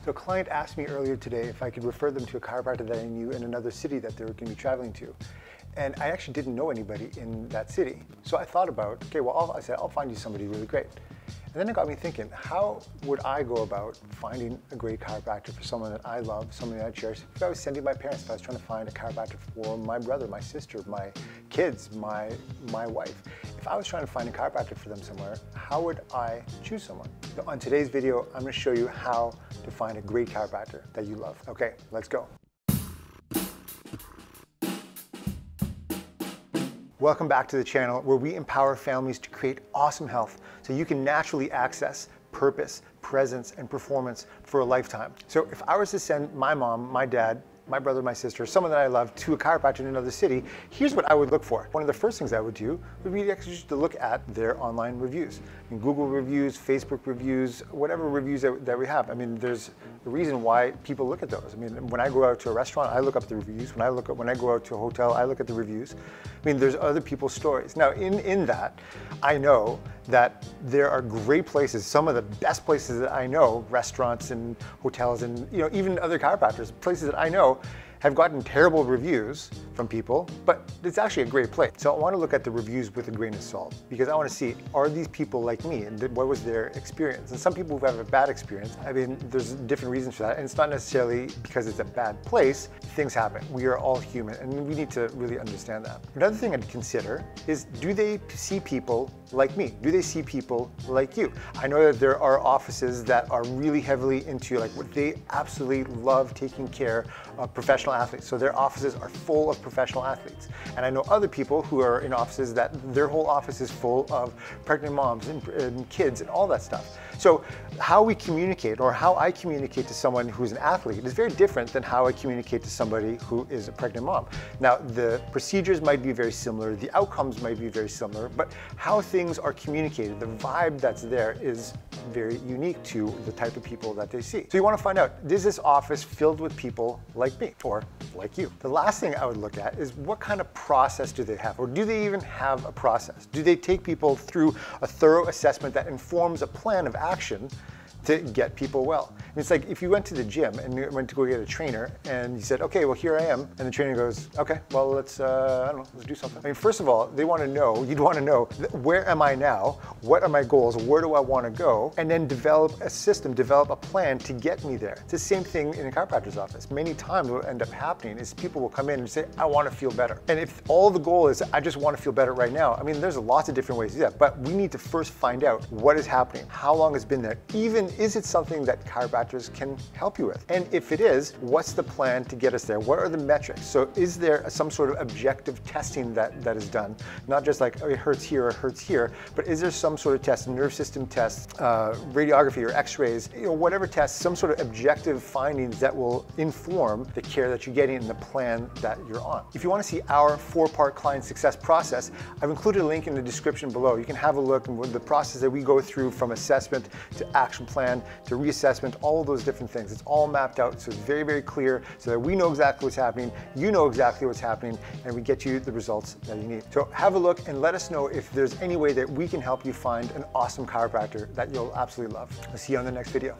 So a client asked me earlier today if I could refer them to a chiropractor that I knew in another city that they were going to be traveling to. And I actually didn't know anybody in that city. So I thought about, okay, well, I said, I'll find you somebody really great. And then it got me thinking, how would I go about finding a great chiropractor for someone that I love, someone that I cherish? If I was sending my parents, if I was trying to find a chiropractor for my brother, my sister, my kids, my wife, if I was trying to find a chiropractor for them somewhere, how would I choose someone? So on today's video, I'm going to show you how to find a great chiropractor that you love. Okay, let's go. Welcome back to the channel where we empower families to create awesome health so you can naturally access purpose, presence, and performance for a lifetime. So if I was to send my mom, my dad, my brother, my sister, someone that I love to a chiropractor in another city, here's what I would look for. One of the first things I would do would be actually just to look at their online reviews. I mean, Google reviews, Facebook reviews, whatever reviews that we have. I mean, there's a reason why people look at those. I mean, when I go out to a restaurant, I look up the reviews. When I go out to a hotel, I look at the reviews. I mean, there's other people's stories. Now, in that, I know that there are great places, some of the best places that I know, restaurants and hotels and even other chiropractors, places that I know have gotten terrible reviews from people, but it's actually a great place. So I want to look at the reviews with a grain of salt because I want to see, are these people like me and what was their experience? And some people who have a bad experience, I mean, there's different reasons for that. And it's not necessarily because it's a bad place. Things happen. We are all human and we need to really understand that. Another thing I'd consider is, do they see people like me? Do they see people like you? I know that there are offices that are really heavily into what they absolutely love taking care of professional athletes. So their offices are full of professional athletes. And I know other people who are in offices that their whole office is full of pregnant moms and kids and all that stuff. So how we communicate, or how I communicate to someone who's an athlete, is very different than how I communicate to somebody who is a pregnant mom. Now, the procedures might be very similar, the outcomes might be very similar, but how things are communicated, the vibe that's there is very unique to the type of people that they see. So you want to find out, is this office filled with people like me or like you? The last thing I would look at is, what kind of process do they have? Or do they even have a process? Do they take people through a thorough assessment that informs a plan of action to get people well? And it's like if you went to the gym and you went to go get a trainer and you said, okay, well, here I am. And the trainer goes, okay, well, let's, I don't know, let's do something. I mean, first of all, you'd want to know, where am I now? What are my goals? Where do I want to go? And then develop a system, develop a plan to get me there. It's the same thing in a chiropractor's office. Many times what will end up happening is people will come in and say, I want to feel better. And if all the goal is, I just want to feel better right now, I mean, there's lots of different ways to do that, but we need to first find out what is happening, how long it's been there, even is it something that chiropractors can help you with? And if it is, what's the plan to get us there? What are the metrics? So is there some sort of objective testing that is done? Not just like, oh, it hurts here or it hurts here, but is there some sort of test, nerve system test, radiography or x-rays, whatever test, some sort of objective findings that will inform the care that you're getting and the plan that you're on. If you want to see our 4-part client success process, I've included a link in the description below. You can have a look at the process that we go through, from assessment to action plan to reassessment, all of those different things. It's all mapped out, so it's very, very clear, so that we know exactly what's happening, you know exactly what's happening, and we get you the results that you need. So have a look and let us know if there's any way that we can help you find an awesome chiropractor that you'll absolutely love. I'll see you on the next video.